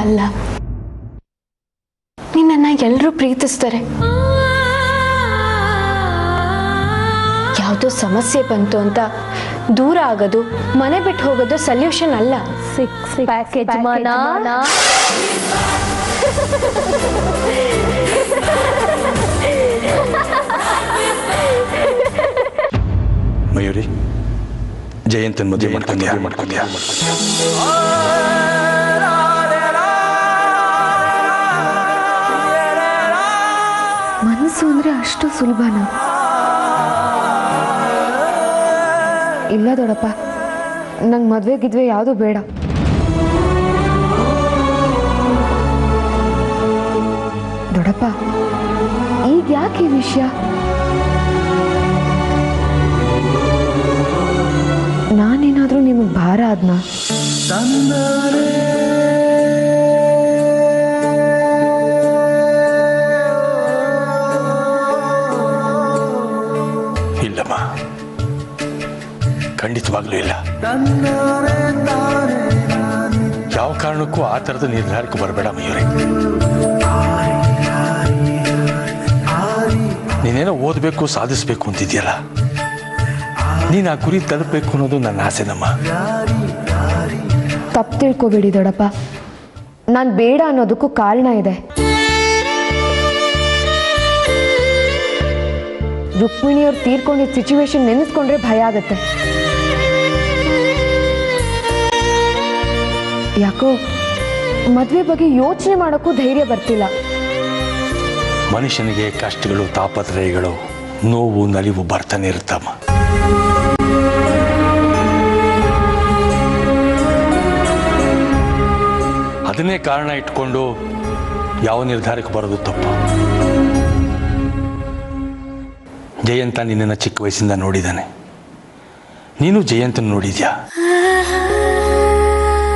ಅಲ್ಲ, ನಿನ್ನನ್ನು ಎಲ್ಲರೂ ಪ್ರೀತಿಸ್ತಾರೆ. ಯಾವುದೋ ಸಮಸ್ಯೆ ಬಂತು ಅಂತ ದೂರ ಆಗೋದು, ಮನೆ ಬಿಟ್ಟು ಹೋಗೋದು ಸೊಲ್ಯೂಷನ್ ಅಲ್ಲ. ಮಯೂರಿ, ಜಯಂತನ್ ಮದುವೆ ಮಾಡ್ಕೊಂಡ್ಯಾ? ಮನಸ್ಸು ಅಂದ್ರೆ ಅಷ್ಟು ಸುಲಭನ? ಇಲ್ಲ ದೊಡ್ಡಪ್ಪ, ನಂಗೆ ಮದುವೆ ಗಿದ್ವೆ ಯಾವುದು ಬೇಡ. ದೊಡ್ಡಪ್ಪ, ಈಗ ಯಾಕೆ ಈ ವಿಷಯ? ನಾನೇನಾದ್ರೂ ನಿಮಗೆ ಭಾರ ಆದ್ನಾ? ಇಲ್ಲಮ್ಮ, ಖಂಡಿತವಾಗ್ಲೂ ಇಲ್ಲ. ಯಾವ ಕಾರಣಕ್ಕೂ ಆ ಥರದ ನಿರ್ಧಾರಕ್ಕೆ ಬರಬೇಡ ಮಯೂರಿ. ನೀನೇನೋ ಓದಬೇಕು, ಸಾಧಿಸಬೇಕು ಅಂತಿದ್ಯಲ್ಲ, ನೀನು ಆ ಗುರಿ ತಲುಪಬೇಕು ಅನ್ನೋದು ನನ್ನ ಆಸೆನಮ್ಮ. ತಪ್ಪು ತಿಳ್ಕೊಬೇಡಿ ದೊಡ್ಡಪ್ಪ, ನಾನು ಬೇಡ ಅನ್ನೋದಕ್ಕೂ ಕಾರಣ ಇದೆ. ರುಕ್ಮಿಣಿಯವ್ರು ತೀರ್ಕೊಂಡಿದ್ದ ಸಿಚುವೇಶನ್ ನೆನೆಸ್ಕೊಂಡ್ರೆ ಭಯ ಆಗತ್ತೆ. ಯಾಕೋ ಮದುವೆ ಬಗ್ಗೆ ಯೋಚನೆ ಮಾಡೋಕ್ಕೂ ಧೈರ್ಯ ಬರ್ತಿಲ್ಲ. ಮನುಷ್ಯನಿಗೆ ಕಷ್ಟಗಳು, ತಾಪತ್ರಯಗಳು, ನೋವು, ನಲಿವು ಬರ್ತಾನೆ ಇರುತ್ತಮ್ಮ. ಅದನ್ನೇ ಕಾರಣ ಇಟ್ಕೊಂಡು ಯಾವ ನಿರ್ಧಾರಕ್ಕೆ ಬರೋದು ತಪ್ಪು. ಜಯಂತ ನಿನ್ನನ್ನು ಚಿಕ್ಕ ವಯಸ್ಸಿಂದ ನೋಡಿದ್ದಾನೆ, ನೀನು ಜಯಂತನ ನೋಡಿದ್ಯಾ.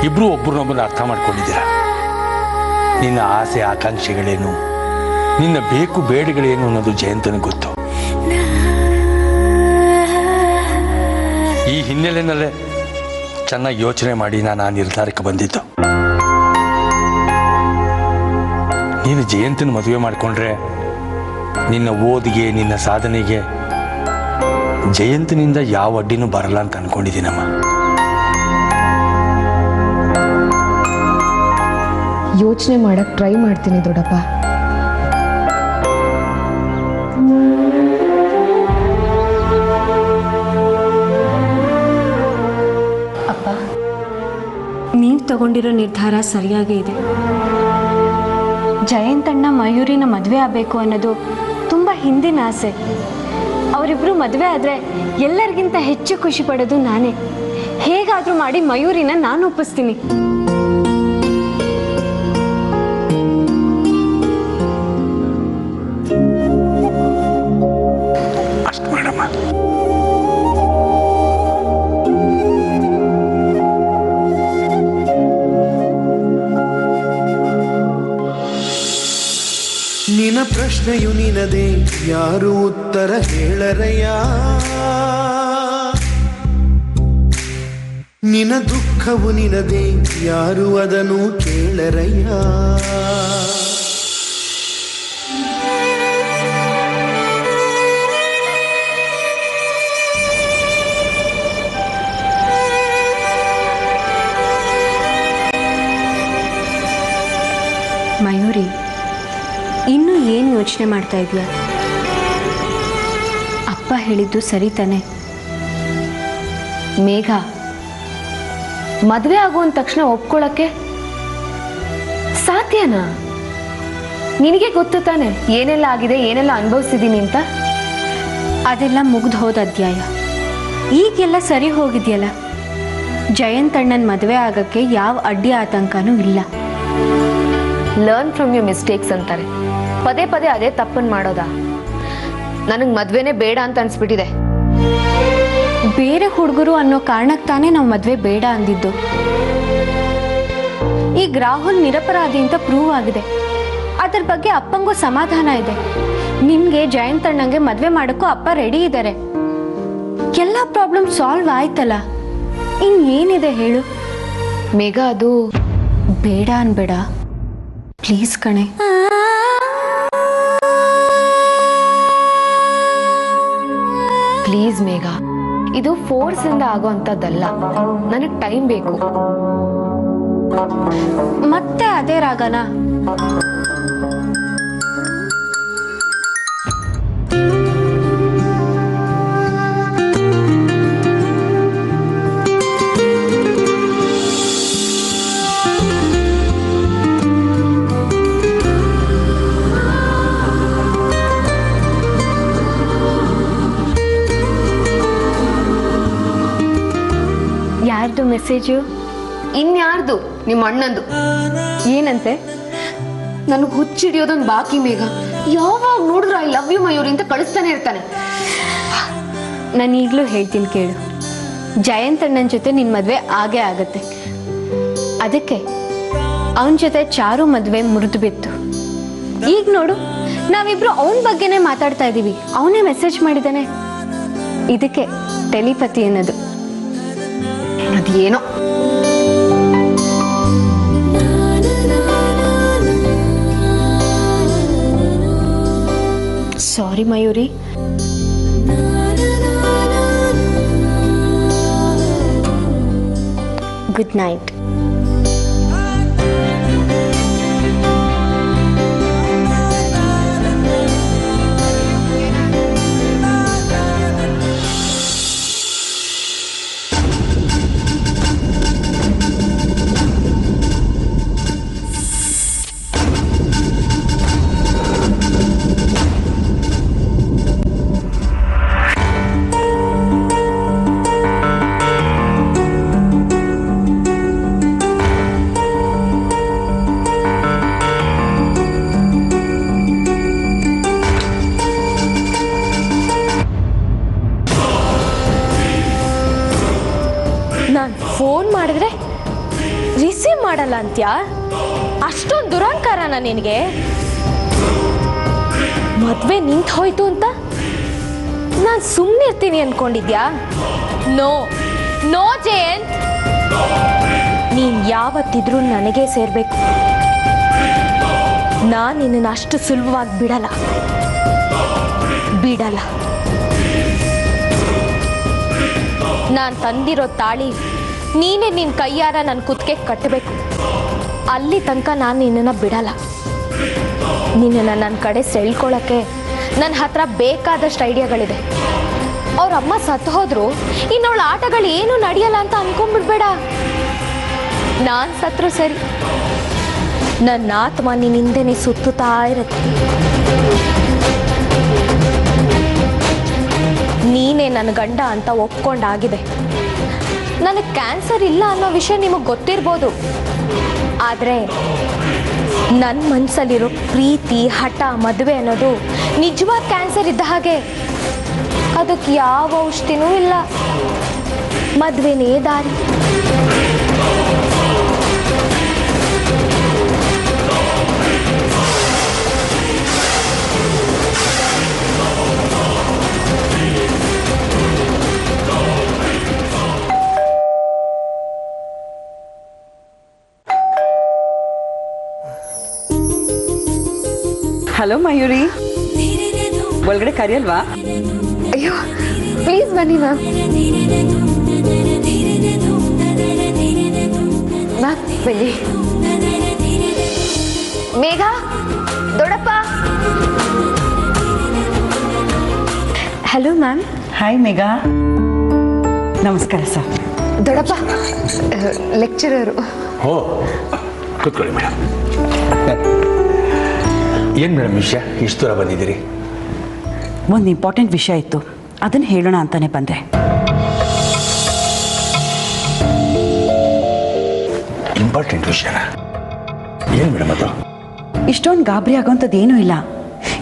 ಇಬ್ರು ಒಬ್ಬರನ್ನೊಬ್ಬರನ್ನ ಅರ್ಥ ಮಾಡ್ಕೊಂಡಿದ್ದೀರ. ನಿನ್ನ ಆಸೆ ಆಕಾಂಕ್ಷೆಗಳೇನು, ನಿನ್ನ ಬೇಕು ಬೇಡಗಳೇನು ಅನ್ನೋದು ಜಯಂತನಿಗೆ ಗೊತ್ತು. ಈ ಹಿನ್ನೆಲೆಯಲ್ಲೇ ಚೆನ್ನಾಗಿ ಯೋಚನೆ ಮಾಡಿ ನಾನು ಆ ನಿರ್ಧಾರಕ್ಕೆ ಬಂದಿದ್ದು. ನೀನು ಜಯಂತನ ಮದುವೆ ಮಾಡಿಕೊಂಡ್ರೆ ನಿನ್ನ ಓದಿಗೆ, ನಿನ್ನ ಸಾಧನೆಗೆ ಜಯಂತನಿಂದ ಯಾವ ಅಡ್ಡಿನೂ ಬರಲ್ಲ ಅಂತ ಅನ್ಕೊಂಡಿದ್ದೀನಮ್ಮ. ಯೋಚನೆ ಮಾಡಕ್ಕೆ ಟ್ರೈ ಮಾಡ್ತೀನಿ ದೊಡ್ಡಪ್ಪ. ಅಪ್ಪ, ನೀವು ತಗೊಂಡಿರೋ ನಿರ್ಧಾರ ಸರಿಯಾಗೇ ಇದೆ. ಜಯಂತಣ್ಣ ಮಯೂರಿನ ಮದುವೆ ಆಗಬೇಕು ಅನ್ನೋದು ತುಂಬ ಹಿಂದಿನ ಆಸೆ. ಅವರಿಬ್ಬರು ಮದುವೆ ಆದರೆ ಎಲ್ಲರಿಗಿಂತ ಹೆಚ್ಚು ಖುಷಿ ಪಡೋದು ನಾನೇ. ಹೇಗಾದರೂ ಮಾಡಿ ಮಯೂರಿನ ನಾನು ಒಪ್ಪಿಸ್ತೀನಿ. ಅಷ್ಟು ಮಾಡಮ್ಮ. ನಿನ್ನ ಪ್ರಶ್ನೆಯು ನಿನದೇ, ಯಾರು ಉತ್ತರ ಹೇಳರಯ್ಯ. ನಿನ್ನ ದುಃಖವು ನಿನದೇ, ಯಾರು ಅದನ್ನು ಕೇಳರಯ್ಯ. ಮಯೂರಿ, ಇನ್ನೂ ಏನು ಯೋಚನೆ ಮಾಡ್ತಾ ಇದೆಯಾ? ಅಪ್ಪ ಹೇಳಿದ್ದು ಸರಿ ತಾನೆ? ಮೇಘ, ಮದುವೆ ಆಗುವಂತ ತಕ್ಷಣ ಒಪ್ಕೊಳ್ಳೋಕ್ಕೆ ಸಾಧ್ಯನಾ? ನಿನಗೆ ಗೊತ್ತು ತಾನೆ ಏನೆಲ್ಲ ಆಗಿದೆ, ಏನೆಲ್ಲ ಅನುಭವಿಸಿದ್ದೀನಿ ಅಂತ. ಅದೆಲ್ಲ ಮುಗ್ದು ಹೋದ ಅಧ್ಯಾಯ. ಈಗೆಲ್ಲ ಸರಿ ಹೋಗಿದೆಯಲ್ಲ. ಜಯಂತಣ್ಣನ ಮದುವೆ ಆಗೋಕ್ಕೆ ಯಾವ ಅಡ್ಡಿ ಆತಂಕನೂ ಇಲ್ಲ. ಲರ್ನ್ ಫ್ರಮ್ ಯುವರ್ ಮಿಸ್ಟೇಕ್ಸ್ ಅಂತಾರೆ. ಪದೇ ಪದೇ ಅದೇ ತಪ್ಪನ್ನು ಮಾಡೋದಾ? ನನಗೆ ಮದುವೆನೇ ಬೇಡ ಅಂತ ಅನ್ಸ್ಬಿಟ್ಟಿದೆ. ಬೇರೆ ಹುಡುಗರು ಅನ್ನೋ ಕಾರಣಕ್ಕೆ ತಾನೇ ನಾವು ಮದುವೆ ಬೇಡ ಅಂದಿದ್ದು. ಈಗ ರಾಹುಲ್ ನಿರಪರಾಧಿ ಅಂತ ಪ್ರೂವ್ ಆಗಿದೆ. ಅದರ ಬಗ್ಗೆ ಅಪ್ಪಂಗೂ ಸಮಾಧಾನ ಇದೆ. ನಿಮ್ಗೆ ಜಯಂತಣ್ಣಂಗೆ ಮದುವೆ ಮಾಡೋಕ್ಕೂ ಅಪ್ಪ ರೆಡಿ ಇದ್ದಾರೆ. ಎಲ್ಲ ಪ್ರಾಬ್ಲಮ್ ಸಾಲ್ವ್ ಆಯ್ತಲ್ಲ, ಇನ್ನೇನಿದೆ ಹೇಳು? ಮೇಘ, ಅದು ಬೇಡ ಅನ್ಬೇಡ ಪ್ಲೀಸ್ ಕಣೆ. ಪ್ಲೀಸ್ ಮೇಘ, ಇದು ಫೋರ್ಸ್ ಇಂದ ಆಗೋ ಅಂತದ್ದಲ್ಲ. ನನಗೆ ಟೈಮ್ ಬೇಕು. ಮತ್ತೆ ಅದೇ ರಾಗನ? ಯಾರ್ದು ಮೆಸೇಜು? ಇನ್ಯಾರ್ದು? ನಿಮ್ಮ ಅಣ್ಣಂದು. ಏನಂತೆ? ನನಗೆ ಹುಚ್ಚಿಡಿಯೋದೊಂದು ಬಾಕಿ ಮೇಘ. ಯಾವಾಗ ನೋಡಿದ್ರು ಐ ಲವ್ ಯು ಮಯೂರಿ ಅಂತ ಕಳಿಸ್ತಾನೆ ಇರ್ತಾನೆ. ನಾನು ಈಗಲೂ ಹೇಳ್ತೀನಿ ಕೇಳು, ಜಯಂತ್ ಅಣ್ಣನ ಜೊತೆ ನಿನ್ನ ಮದುವೆ ಆಗೇ ಆಗತ್ತೆ. ಅದಕ್ಕೆ ಅವನ ಜೊತೆ ಚಾರು ಮದುವೆ ಮುರಿದು ಬಿತ್ತು. ಈಗ ನೋಡು, ನಾವಿಬ್ರು ಅವನ ಬಗ್ಗೆನೇ ಮಾತಾಡ್ತಾ ಇದ್ದೀವಿ. ಅವನೇ ಮೆಸೇಜ್ ಮಾಡಿದ್ದಾನೆ. ಇದಕ್ಕೆ ಟೆಲಿಪತಿ ಅನ್ನೋದು. ಅದೇನೋ. ಸಾರಿ ಮಯೂರಿ. Good night. ನಾನು ಫೋನ್ ಮಾಡಿದ್ರೆ ರಿಸೀವ್ ಮಾಡಲ್ಲ ಅಂತ್ಯಾ? ಅಷ್ಟೊಂದು ದುರಹಂಕಾರನ ನಿನಗೆ? ಮದುವೆ ನಿಂತು ಹೋಯ್ತು ಅಂತ ನಾನು ಸುಮ್ಮನೆ ಇರ್ತೀನಿ ಅನ್ಕೊಂಡಿದ್ಯಾ? ನೋ ನೋ ಜಯಂತ್, ನೀನ್ ಯಾವತ್ತಿದ್ರೂ ನನಗೆ ಸೇರ್ಬೇಕು. ನಾನು ನಿನ್ನನ್ನು ಅಷ್ಟು ಸುಲಭವಾಗಿ ಬಿಡಲ್ಲ. ನಾನು ತಂದಿರೋ ತಾಳಿ ನೀನೇ ನಿನ್ನ ಕೈಯಾರ ನನ್ನ ಕುತ್ತಿಗೆ ಕಟ್ಟಬೇಕು. ಅಲ್ಲಿ ತನಕ ನಾನು ನಿನ್ನನ್ನು ಬಿಡಲ್ಲ. ನಿನ್ನನ್ನು ನನ್ನ ಕಡೆ ಸೆಳ್ಕೊಳ್ಳೋಕ್ಕೆ ನನ್ನ ಹತ್ರ ಬೇಕಾದಷ್ಟು ಐಡಿಯಾಗಳಿದೆ. ಅವ್ರ ಅಮ್ಮ ಸತ್ತು ಹೋದ್ರು ಇನ್ನವಳ ಆಟಗಳು ಏನೂ ನಡೆಯಲ್ಲ ಅಂತ ಅನ್ಕೊಂಡ್ಬಿಡ್ಬೇಡ. ನಾನು ಸತ್ರು ಸರಿ, ನನ್ನ ಆತ್ಮ ನಿನ್ನ ಹಿಂದೆನೇ ಸುತ್ತುತ್ತಾ ಇರುತ್ತೆ. ನೀನೇ ನನ್ನ ಗಂಡ ಅಂತ ಒಪ್ಕೊಂಡಾಗಿದೆ. ನನಗೆ ಕ್ಯಾನ್ಸರ್ ಇಲ್ಲ ಅನ್ನೋ ವಿಷಯ ನಿಮಗೆ ಗೊತ್ತಿರ್ಬೋದು, ಆದರೆ ನನ್ನ ಮನಸ್ಸಲ್ಲಿರೋ ಪ್ರೀತಿ, ಹಠ, ಮದುವೆ ಅನ್ನೋದು ನಿಜವಾದ ಕ್ಯಾನ್ಸರ್ ಇದ್ದ ಹಾಗೆ. ಅದಕ್ಕೆ ಯಾವ ಔಷಧಿನೂ ಇಲ್ಲ. ಮದುವೆನೇ ದಾರಿ. ಹಲೋ ಮಯೂರಿ, ಒಳಗಡೆ ಕರೆಯಲ್ವಾ? ಅಯ್ಯೋ ಪ್ಲೀಸ್ ಬನ್ನಿ ಮ್ಯಾಮ್. ಬನ್ನಿ. ಮೇಘ, ದೊಡ್ಡಪ್ಪ. Hello ma'am. ಹಾಯ್ ಮೇಘಾ. ನಮಸ್ಕಾರ ಸರ್. ದೊಡ್ಡಪ್ಪ ಲೆಕ್ಚರರು. ಓ, ಕೂತ್ಕೊಳ್ಳಿ ಮೇಡಮ್. ಏನು ಮೇಡಮ್ ವಿಷಯ, ಇಷ್ಟು ದೂರ ಬಂದಿದ್ದೀರಿ? ಒಂದು ಇಂಪಾರ್ಟೆಂಟ್ ವಿಷಯ ಇತ್ತು, ಅದನ್ನು ಹೇಳೋಣ ಅಂತಾನೆ ಬಂದೆ. ಇಂಪಾರ್ಟೆಂಟ್ ವಿಷಯನಾ? ಏನು ಮೇಡಮ್ ಅದು? ಇಷ್ಟೊಂದು ಗಾಬರಿ ಆಗೋಂಥದ್ದು ಏನೂ ಇಲ್ಲ.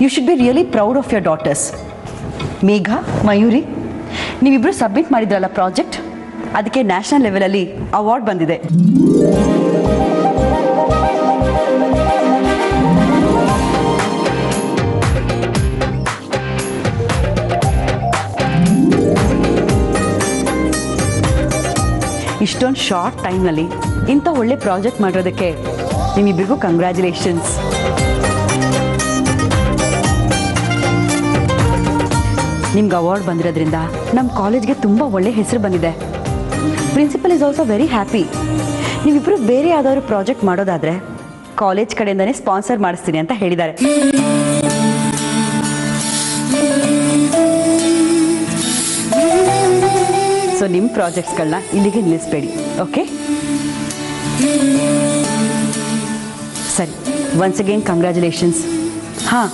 You should be really proud of your daughters. Megha, Mayuri, ನೀವಿಬ್ಬರು ಸಬ್ಮಿಟ್ ಮಾಡಿದ್ರಲ್ಲ ಪ್ರಾಜೆಕ್ಟ್, ಅದಕ್ಕೆ ನ್ಯಾಷನಲ್ ಲೆವೆಲಲ್ಲಿ ಅವಾರ್ಡ್ ಬಂದಿದೆ. ಇಷ್ಟೊಂದು ಶಾರ್ಟ್ ಟೈಮ್ನಲ್ಲಿ ಇಂಥ ಒಳ್ಳೆ ಪ್ರಾಜೆಕ್ಟ್ ಮಾಡಿರೋದಕ್ಕೆ ನಿಮ್ಮಿಬ್ಬರಿಗೂ ಕಂಗ್ರ್ಯಾಚುಲೇಷನ್ಸ್. ನಿಮ್ಗೆ ಅವಾರ್ಡ್ ಬಂದಿರೋದ್ರಿಂದ ನಮ್ಮ ಕಾಲೇಜ್ಗೆ ತುಂಬ ಒಳ್ಳೆ ಹೆಸರು ಬಂದಿದೆ. Principal is also very happy. ನೀವಿಬ್ಬರು ಬೇರೆ ಯಾವುದಾದ್ರು ಪ್ರಾಜೆಕ್ಟ್ ಮಾಡೋದಾದರೆ ಕಾಲೇಜ್ ಕಡೆಯಿಂದನೇ ಸ್ಪಾನ್ಸರ್ ಮಾಡಿಸ್ತೀನಿ ಅಂತ ಹೇಳಿದ್ದಾರೆ. ಸೊ ನಿಮ್ಮ ಪ್ರಾಜೆಕ್ಟ್ಸ್ಗಳನ್ನ ಇಲ್ಲಿಗೆ ನಿಲ್ಲಿಸಬೇಡಿ, ಓಕೆ? ಸರಿ, ಒನ್ಸ್ ಅಗೇನ್ ಕಂಗ್ರ್ಯಾಚುಲೇಷನ್ಸ್. ಹಾಂ,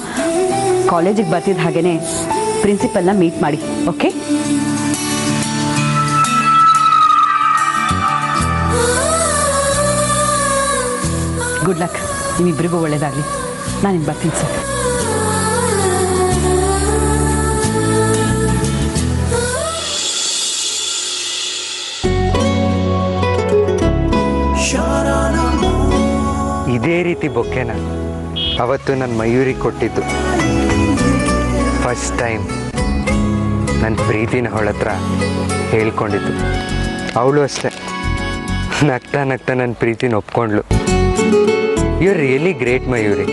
ಕಾಲೇಜಿಗೆ ಬರ್ತಿದ್ದ ಹಾಗೇ ಪ್ರಿನ್ಸಿಪಲ್ನ ಮೀಟ್ ಮಾಡಿ, ಓಕೆ? ಗುಡ್ ಲಕ್, ನಿಮ್ಮಿಬ್ಬರಿಗೂ ಒಳ್ಳೇದಾಗಲಿ. ನಾನಿನ್ನು ಬರ್ತೀನಿ ಸರ್. ಇದೇ ರೀತಿ ಬೊಕ್ಕೆನ ಅವತ್ತು ನನ್ನ ಮಯೂರಿಗೆ ಕೊಟ್ಟಿದ್ದು. ಫಸ್ಟ್ ಟೈಮ್ ನನ್ನ ಪ್ರೀತಿನ ಅವಳ ಹತ್ರ ಹೇಳ್ಕೊಂಡಿದ್ದು. ಅವಳು ಅಷ್ಟೆ ನಗ್ತಾ ನಗ್ತಾ ನನ್ನ ಪ್ರೀತಿನ ಒಪ್ಕೊಂಡ್ಳು. You really great Mayuri.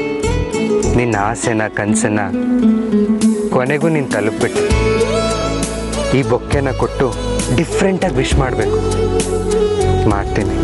ನಿನ್ನ ಆಸೆನ ಕನಸನ್ನ ಕೊನೆಗೂ ನೀನು ತಲುಪಿಬಿಟ್ಟು ಈ ಬೊಕ್ಕೆನ ಕೊಟ್ಟು ಡಿಫ್ರೆಂಟಾಗಿ ವಿಶ್ ಮಾಡಬೇಕು. ಮಾಡ್ತೀನಿ.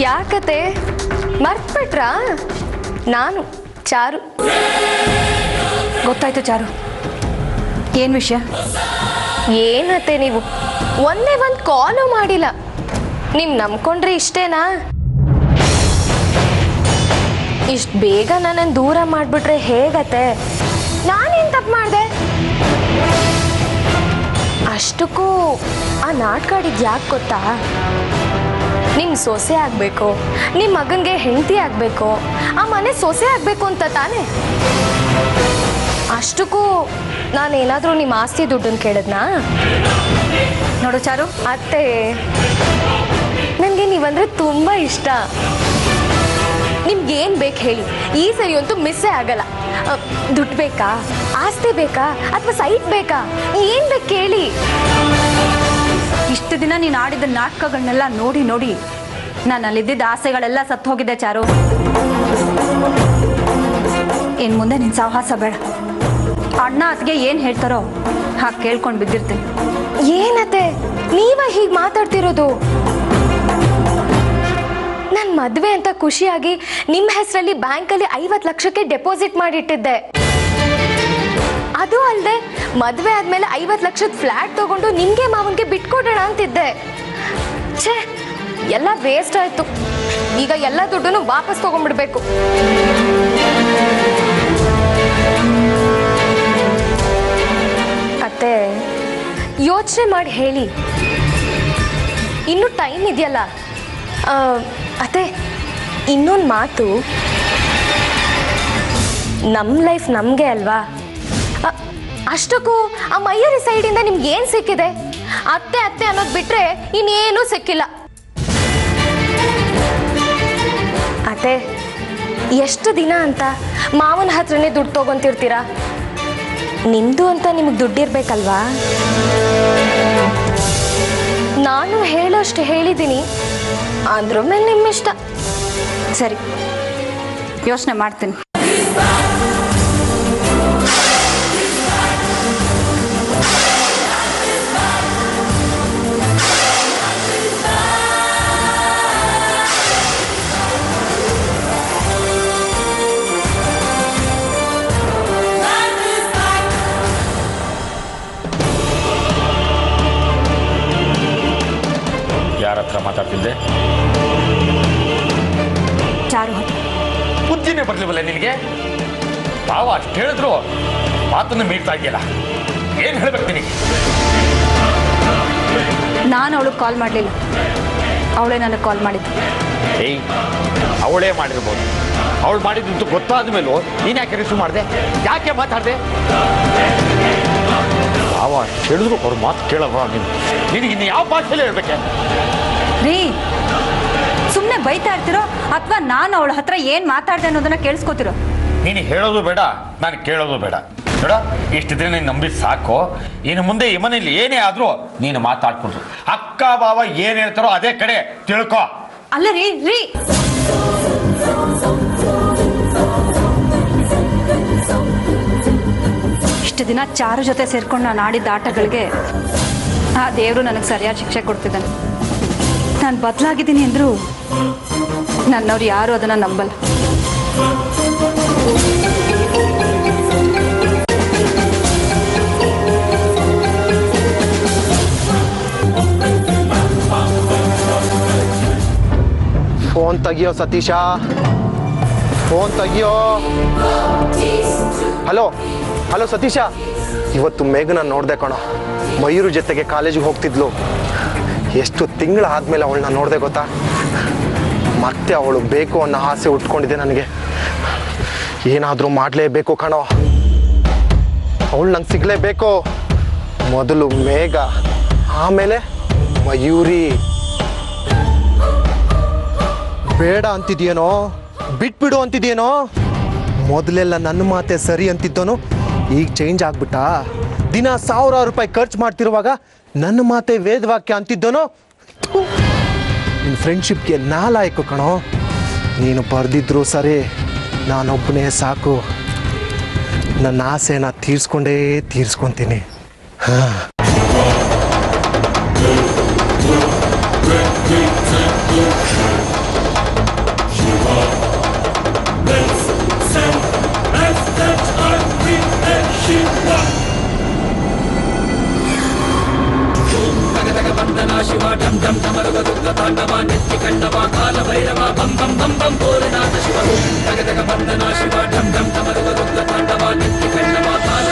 ಯಾಕತೆ ಮರ್ತ್ಬಿಟ್ರಾ? ನಾನು ಚಾರು. ಗೊತ್ತಾಯ್ತು ಚಾರು, ಏನು ವಿಷಯ? ಏನತ್ತೆ ನೀವು ಒಂದೇ ಒಂದು ಕಾಲು ಮಾಡಿಲ್ಲ. ನೀವು ನಂಬ್ಕೊಂಡ್ರೆ ಇಷ್ಟೇನಾ? ಇಷ್ಟು ಬೇಗ ನನ್ನನ್ನು ದೂರ ಮಾಡಿಬಿಟ್ರೆ ಹೇಗತ್ತೆ? ನಾನೇನು ತಪ್ಪು ಮಾಡಿದೆ? ಅಷ್ಟಕ್ಕೂ ಆ ನಾಟಕ ಆಡಿದ್ದು ಯಾಕೆ ಗೊತ್ತಾ? ನಿಮ್ಮ ಸೊಸೆ ಆಗಬೇಕು, ನಿಮ್ಮ ಮಗನಿಗೆ ಹೆಂಡತಿ ಆಗಬೇಕು, ಆ ಮನೆ ಸೊಸೆ ಆಗಬೇಕು ಅಂತ ತಾನೇ? ಅಷ್ಟಕ್ಕೂ ನಾನೇನಾದರೂ ನಿಮ್ಮ ಆಸ್ತಿ ದುಡ್ಡನ್ನು ಕೇಳಿದ್ನಾ? ನೋಡು ಚಾರು, ಅತ್ತೆ ನನಗೆ ನೀವಂದ್ರೆ ತುಂಬ ಇಷ್ಟ. ನಿಮ್ಗೇನು ಬೇಕು ಹೇಳಿ, ಈ ಸರಿ ಅಂತೂ ಮಿಸ್ಸೇ ಆಗಲ್ಲ. ದುಡ್ಡು ಬೇಕಾ, ಆಸ್ತಿ ಬೇಕಾ, ಅಥವಾ ಸೈಟ್ ಬೇಕಾ, ಏನು ಬೇಕು ಕೇಳಿ. ಇಷ್ಟು ದಿನ ನೀನು ಆಡಿದ ನಾಟಕಗಳನ್ನೆಲ್ಲ ನೋಡಿ ನೋಡಿ ನಾನು ಅಲ್ಲಿದ್ದ ಆಸೆಗಳೆಲ್ಲ ಸತ್ತು ಹೋಗಿದೆ ಚಾರು. ಇನ್ನು ಮುಂದೆ ನಿನ್ನ ಸಾಹಸ ಬೇಡ. ಅಣ್ಣ ಅತ್ತಿಗೆ ಏನು ಹೇಳ್ತಾರೋ ಹಾಗೆ ಕೇಳ್ಕೊಂಡು ಬಿದ್ದಿರ್ತೀನಿ. ಏನತ್ತೆ ನೀವ ಹೀಗೆ ಮಾತಾಡ್ತಿರೋದು? ನನ್ನ ಮದುವೆ ಅಂತ ಖುಷಿಯಾಗಿ ನಿಮ್ಮ ಹೆಸರಲ್ಲಿ ಬ್ಯಾಂಕಲ್ಲಿ 50 ಲಕ್ಷಕ್ಕೆ ಡೆಪಾಸಿಟ್ ಮಾಡಿಟ್ಟಿದ್ದೆ. ಅದು ಅಲ್ಲದೆ ಮದುವೆ ಆದ್ಮೇಲೆ 50 ಲಕ್ಷದ ಫ್ಲಾಟ್ ತಗೊಂಡು ನಿಮ್ಗೆ ಮಾವನ್ಗೆ ಬಿಟ್ಕೊಡೋಣ ಅಂತಿದ್ದೆ. ಛೇ, ಎಲ್ಲ ವೇಸ್ಟ್ ಆಯ್ತು. ಈಗ ಎಲ್ಲ ದುಡ್ಡನ್ನು ವಾಪಸ್ ತಗೊಂಡ್ಬಿಡ್ಬೇಕು. ಅತ್ತೆ ಯೋಚನೆ ಮಾಡಿ ಹೇಳಿ, ಇನ್ನೂ ಟೈಮ್ ಇದೆಯಲ್ಲ. ಅತ್ತೆ ಇನ್ನೊಂದು ಮಾತು, ನಮ್ಮ ಲೈಫ್ ನಮಗೆ ಅಲ್ವಾ? ಅಷ್ಟಕ್ಕೂ ಆ ಮಯೂರಿ ಸೈಡಿಂದ ನಿಮ್ಗೆ ಏನು ಸಿಕ್ಕಿದೆ? ಅತ್ತೆ ಅತ್ತೆ ಅನ್ನೋದು ಬಿಟ್ರೆ ಇನ್ನೇನೂ ಸಿಕ್ಕಿಲ್ಲ. ಅತ್ತೆ ಎಷ್ಟು ದಿನ ಅಂತ ಮಾವನ ಹತ್ರನೇ ದುಡ್ಡು ತಗೊಂತಿರ್ತೀರಾ? ನಿಮ್ದು ಅಂತ ನಿಮಗೆ ದುಡ್ಡಿರ್ಬೇಕಲ್ವಾ? ನಾನು ಹೇಳೋಷ್ಟು ಹೇಳಿದ್ದೀನಿ, ಅದ್ರ ಮೇಲೆ ನಿಮ್ಮಿಷ್ಟ. ಸರಿ, ಯೋಚನೆ ಮಾಡ್ತೀನಿ. ಯಾರ ಹತ್ರ ಮಾತಾಡ್ತಿದ್ದೆ? ಚಾರು, ಬುದ್ಧಿನೇ ಬರ್ಲಿವಲ್ಲ ನಿನಗೆ? ತಾವು ಅಷ್ಟು ಹೇಳಿದ್ರು ಮಾತನ್ನು ಮೀರ್ತಾ ಇದೆಯಲ್ಲ, ಏನು ಹೇಳ್ಬೇಕು ನಿನಗೆ? ನಾನು ಅವಳಿಗೆ ಕಾಲ್ ಮಾಡಲಿಲ್ಲ, ಅವಳೇ ನನಗೆ ಕಾಲ್ ಮಾಡಿದ್ದು. ಏಯ್, ಅವಳೇ ಮಾಡಿರ್ಬೋದು. ಅವಳು ಮಾಡಿದ್ದು ಗೊತ್ತಾದ ಮೇಲೂ ನೀನು ಯಾಕೆ ರಿಸೀವ್ ಮಾಡಿದೆ? ಯಾಕೆ ಮಾತಾಡಿದೆ? ತಾವು ಅಷ್ಟು ಹೇಳಿದ್ರು ಅವ್ರ ಮಾತು ಕೇಳಲ್ವ ನೀನು? ನಿನಗೆ ಇನ್ನು ಯಾವ ಭಾಷೆಯಲ್ಲಿ ಹೇಳ್ಬೇಕೆ? ರೀ, ಸುಮ್ಮನೆ ಬೈತಾ ಇರ್ತಿರೋ ಅಥವಾ ನಾನು ಅವಳ ಹತ್ರ ಏನು ಮಾತಾಡ್ದೆ ಅನ್ನೋದನ್ನ ಕೇಳಿಸ್ಕೊತಿರೋ? ನೀನು ಹೇಳೋದು ಬೇಡ, ನಾನು ಕೇಳೋದು ಬೇಡ. ಬೇಡ, ಇಷ್ಟು ದಿನ ನೀನು ನಂಬಿದ್ದು ಸಾಕು. ಇನ್ನು ಮುಂದೆ ಈ ಮನೇಲಿ ಏನೇ ಆದರೂ ನೀನು ಮಾತಾಡ್ಕೊಳ್ತು. ಅಕ್ಕ ಬಾವ ಏನು ಹೇಳ್ತಾರೋ ಅದೇ ಕಡೆ ತಿಳ್ಕೊ. ಅಲ್ಲ ರೀ ರೀ, ಇಷ್ಟು ದಿನ ಚಾರು ಜೊತೆ ಸೇರ್ಕೊಂಡು ನಾನು ಆಡಿದ್ದ ಆಟಗಳಿಗೆ ಆ ದೇವರು ನನಗೆ ಸರಿಯಾದ ಶಿಕ್ಷೆ ಕೊಡ್ತಿದ್ದಾನೆ. ನಾನು ಬದಲಾಗಿದ್ದೀನಿ ಅಂದರೂ ನನ್ನವ್ರು ಯಾರು ಅದನ್ನು ನಂಬಲ್ಲ. ಫೋನ್ ತೆಗಿಯೋ ಸತೀಶ, ಫೋನ್ ತೆಗಿಯೋ. ಹಲೋ ಹಲೋ ಸತೀಶ, ಇವತ್ತು ಮೇಘನ ನೋಡ್ದೆ ಕಣೋ. ಮಯೂರು ಜೊತೆಗೆ ಕಾಲೇಜಿಗೆ ಹೋಗ್ತಿದ್ಲು. ಎಷ್ಟು ತಿಂಗಳಾದ್ಮೇಲೆ ಅವಳನ್ನ ನೋಡ್ದೆ ಗೊತ್ತಾ? ಮತ್ತೆ ಅವಳು ಬೇಕು ಅನ್ನೋ ಆಸೆ ಉಟ್ಕೊಂಡಿದೆ ನನಗೆ. ಏನಾದರೂ ಮಾಡಲೇಬೇಕು ಕಣೋ, ಅವಳು ನಂಗೆ ಸಿಗಲೇಬೇಕು. ಮೊದಲು ಮೇಘ, ಆಮೇಲೆ ಮಯೂರಿ. ಬೇಡ ಅಂತಿದ್ಯೇನೋ, ಬಿಟ್ಬಿಡು ಅಂತಿದ್ಯೇನೋ? ಮೊದಲೆಲ್ಲ ನನ್ನ ಮಾತೆ ಸರಿ ಅಂತಿದ್ದೋನು ಈಗ ಚೇಂಜ್ ಆಗ್ಬಿಟ್ಟ. ದಿನ 1000 ರೂಪಾಯಿ ಖರ್ಚು ಮಾಡ್ತಿರುವಾಗ ನನ್ನ ಮಾತೆ ವೇದವಾಕ್ಯ ಅಂತಿದ್ದೋನು. ನಿನ್ನ ಫ್ರೆಂಡ್ಶಿಪ್ಗೆ ನಾಲಾಯಕು ಕಣೋ. ನೀನು ಬರ್ದಿದ್ರು ಸರಿ, ನಾನೊಬ್ಬನೇ ಸಾಕು. ನನ್ನ ಆಸೆನ ತೀರ್ಸ್ಕೊಂಡೇ ತೀರ್ಸ್ಕೊತೀನಿ. ಹಾಂ, ಢಂ ಢಂ ಢಮರುಗ ರುದ್ರ ತಾಂಡವ ನೆತ್ತಿ ಕಂಡವ ಕಾಲ ಭೈರವ ಬಂ ಬಂ ಬಂ ಬಂ ಭೋಲೆನಾಥ ಶಿವ ಜಗದಗ ಬಂದನ ಶಿವ ಢಂ ಢಂ ಢಮರುಗ ರುದ್ರ ತಾಂಡವ ನೆತ್ತಿ ಕಂಡವ ಕಾಲ